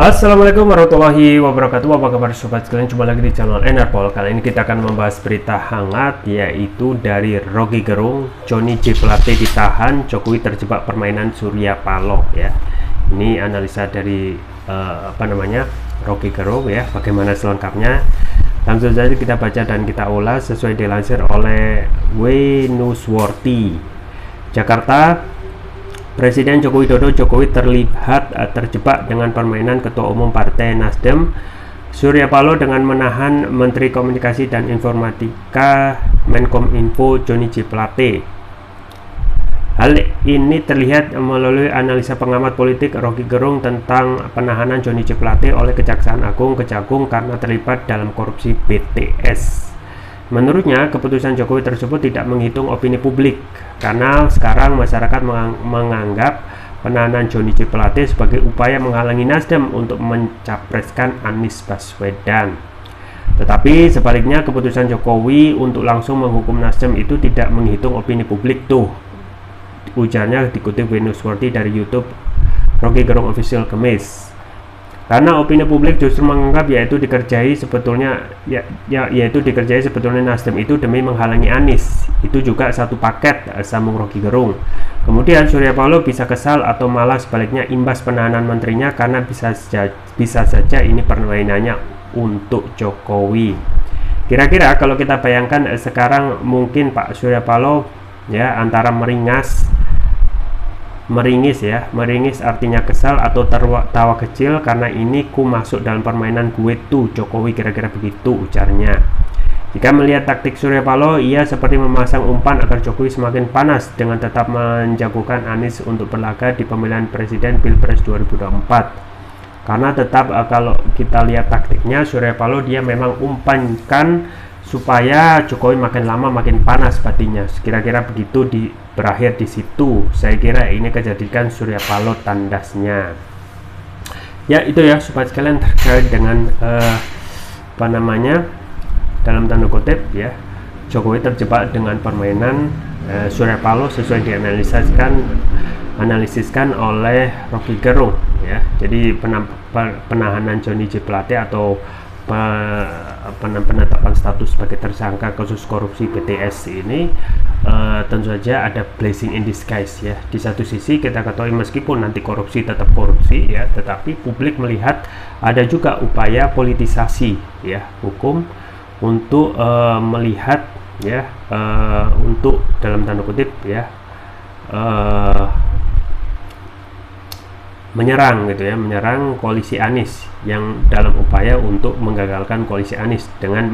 Assalamualaikum warahmatullahi wabarakatuh. Apa kabar sobat sekalian? Jumpa lagi di channel Enerpol. Kali ini kita akan membahas berita hangat, yaitu dari Rocky Gerung. Johnny J Plate ditahan, Jokowi terjebak permainan Surya Paloh ya. Ini analisa dari Rocky Gerung ya. Bagaimana selengkapnya? Langsung saja kita baca dan kita ulas sesuai dilansir oleh Wenusworti. Jakarta, Presiden Joko Widodo terlihat terjebak dengan permainan Ketua Umum Partai Nasdem Surya Paloh dengan menahan Menteri Komunikasi dan Informatika Menkominfo Johnny J Plate. Hal ini terlihat melalui analisa pengamat politik Rocky Gerung tentang penahanan Johnny J Plate oleh Kejaksaan Agung Kejagung karena terlibat dalam korupsi BTS. Menurutnya, keputusan Jokowi tersebut tidak menghitung opini publik karena sekarang masyarakat menganggap penahanan Johnny J Plate sebagai upaya menghalangi Nasdem untuk mencapreskan Anies Baswedan. Tetapi sebaliknya, keputusan Jokowi untuk langsung menghukum Nasdem itu tidak menghitung opini publik tuh, ujarnya dikutip Wenusworti dari YouTube Rocky Gerung Official Kemis. Karena opini publik justru menganggap yaitu dikerjai sebetulnya Nasdem itu demi menghalangi Anies. Itu juga satu paket, sambung Rocky Gerung. Kemudian Surya Paloh bisa kesal atau malah sebaliknya imbas penahanan menterinya karena bisa saja ini permainannya untuk Jokowi. Kira-kira kalau kita bayangkan sekarang mungkin Pak Surya Paloh ya antara meringis artinya kesal atau tawa kecil karena ini ku masuk dalam permainan gue tuh Jokowi, kira-kira begitu ujarnya. Jika melihat taktik Surya Paloh, ia seperti memasang umpan agar Jokowi semakin panas dengan tetap menjagokan Anies untuk berlaga di pemilihan presiden Pilpres 2024. Karena tetap kalau kita lihat taktiknya Surya Paloh, dia memang umpankan supaya Jokowi makin lama makin panas batinnya, kira-kira begitu berakhir di situ. Saya kira ini kejadian Surya Paloh tandasnya. Ya itu ya sobat sekalian terkait dengan dalam tanda kutip ya, Jokowi terjebak dengan permainan Surya Paloh sesuai dianalisiskan oleh Rocky Gerung ya. Jadi penahanan Johnny J Plate atau penetapan status sebagai tersangka kasus korupsi BTS ini tentu saja ada blessing in disguise ya. Di satu sisi kita ketahui meskipun nanti korupsi tetap korupsi ya, tetapi publik melihat ada juga upaya politisasi ya hukum untuk melihat ya untuk dalam tanda kutip ya menyerang menyerang koalisi Anies yang dalam upaya untuk menggagalkan koalisi Anies dengan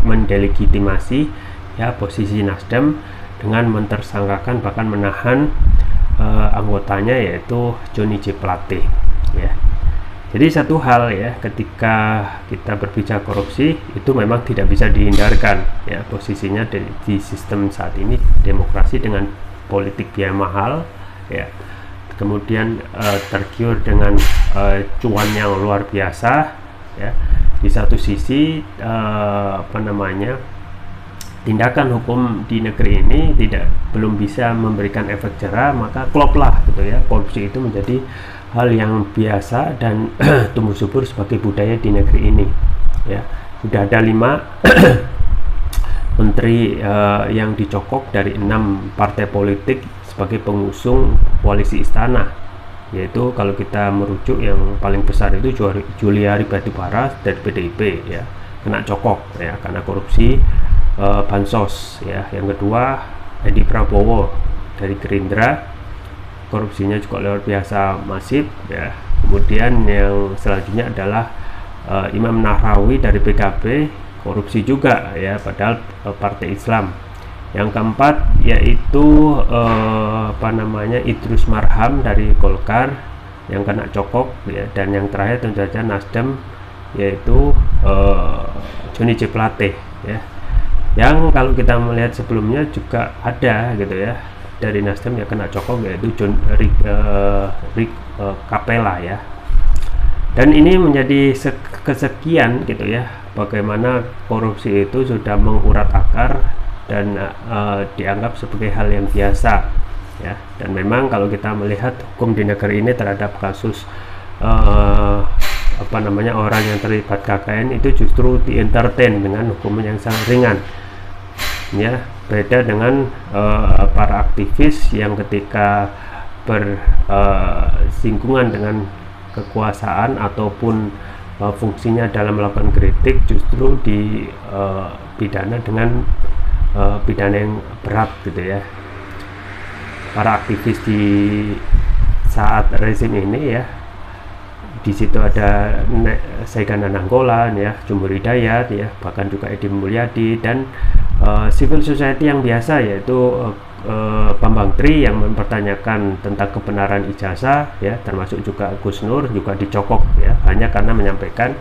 mendelegitimasi ya posisi Nasdem dengan mentersangkakan bahkan menahan anggotanya yaitu Johnny J Plate ya. Jadi satu hal ya, ketika kita berbicara korupsi itu memang tidak bisa dihindarkan ya, posisinya di sistem saat ini demokrasi dengan politik biaya mahal ya. Kemudian tergiur dengan cuan yang luar biasa ya. Di satu sisi tindakan hukum di negeri ini belum bisa memberikan efek jerah, maka kloplah gitu ya, korupsi itu menjadi hal yang biasa dan tumbuh subur sebagai budaya di negeri ini ya. Sudah ada 5 menteri yang dicokok dari 6 partai politik sebagai pengusung koalisi istana, yaitu kalau kita merujuk yang paling besar itu Juliari Batubara dari PDIP ya, kena cokok ya karena korupsi bansos ya. Yang kedua Edi Prabowo dari Gerindra, korupsinya juga luar biasa masif ya. Kemudian yang selanjutnya adalah Imam Nahrawi dari PKB, korupsi juga ya padahal partai Islam. Yang keempat yaitu Idrus Marham dari Golkar yang kena cokok ya. Dan yang terakhir tentu saja Nasdem yaitu Johnny J Plate ya, yang kalau kita melihat sebelumnya juga ada gitu ya dari Nasdem yang kena cokok yaitu Kapela ya. Dan ini menjadi kesekian gitu ya, bagaimana korupsi itu sudah mengurat akar dan dianggap sebagai hal yang biasa ya. Dan memang kalau kita melihat hukum di negeri ini terhadap kasus orang yang terlibat KKN itu justru di-entertain dengan hukuman yang sangat ringan, ya, beda dengan para aktivis yang ketika bersinggungan dengan kekuasaan ataupun fungsinya dalam melakukan kritik justru dipidana dengan pidana yang berat gitu ya. Para aktivis di saat rezim ini ya, di situ ada Saigan Nananggolan ya, Jumhur Hidayat ya, bahkan juga Edi Mulyadi, dan civil society yang biasa, yaitu Bambang Tri yang mempertanyakan tentang kebenaran ijazah ya, termasuk juga Gus Nur juga dicokok ya, hanya karena menyampaikan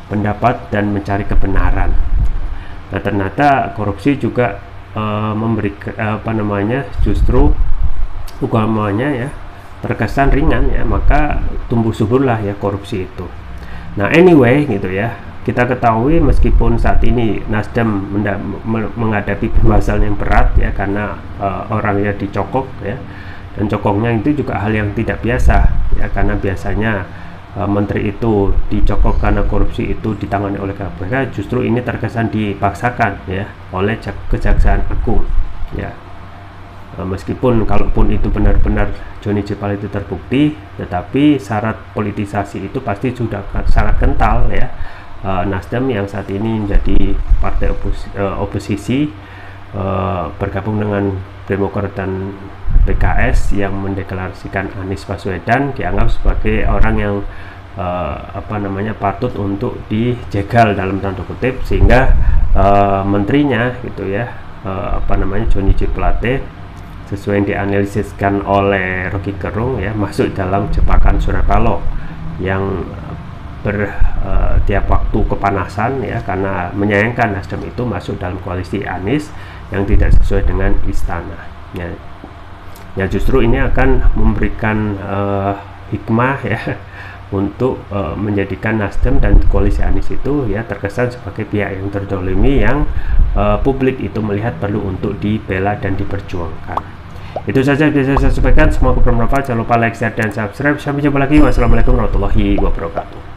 pendapat dan mencari kebenaran. Nah, ternyata korupsi juga memberikan justru hukumannya ya terkesan ringan ya, maka tumbuh suburlah ya korupsi itu. Nah, anyway gitu ya, kita ketahui meskipun saat ini Nasdem menghadapi pembahasan yang berat ya, karena orangnya dicokok ya, dan cokoknya itu juga hal yang tidak biasa ya, karena biasanya menteri itu dicokok karena korupsi itu ditangani oleh KPK, justru ini terkesan dipaksakan ya oleh Kejaksaan Agung ya. Meskipun kalaupun itu benar-benar Johnny G. Plate itu terbukti, tetapi syarat politisasi itu pasti sudah sangat kental ya. Nasdem yang saat ini menjadi partai oposisi bergabung dengan Demokrat dan PKS yang mendeklarasikan Anies Baswedan dianggap sebagai orang yang patut untuk dijegal dalam tanda kutip, sehingga menterinya gitu ya, Johnny G. Plate, sesuai yang dianalisiskan oleh Rocky Gerung ya, masuk dalam jebakan Surya Paloh yang tiap waktu kepanasan ya, karena menyayangkan Nasdem itu masuk dalam koalisi Anies yang tidak sesuai dengan istana ya. Ya, justru ini akan memberikan hikmah ya untuk menjadikan Nasdem dan koalisi Anies itu ya terkesan sebagai pihak yang terdolimi, yang publik itu melihat perlu untuk dibela dan diperjuangkan. Itu saja yang bisa saya sampaikan, semoga bermanfaat. Jangan lupa like, share, dan subscribe. Sampai jumpa lagi. Wassalamualaikum warahmatullahi wabarakatuh.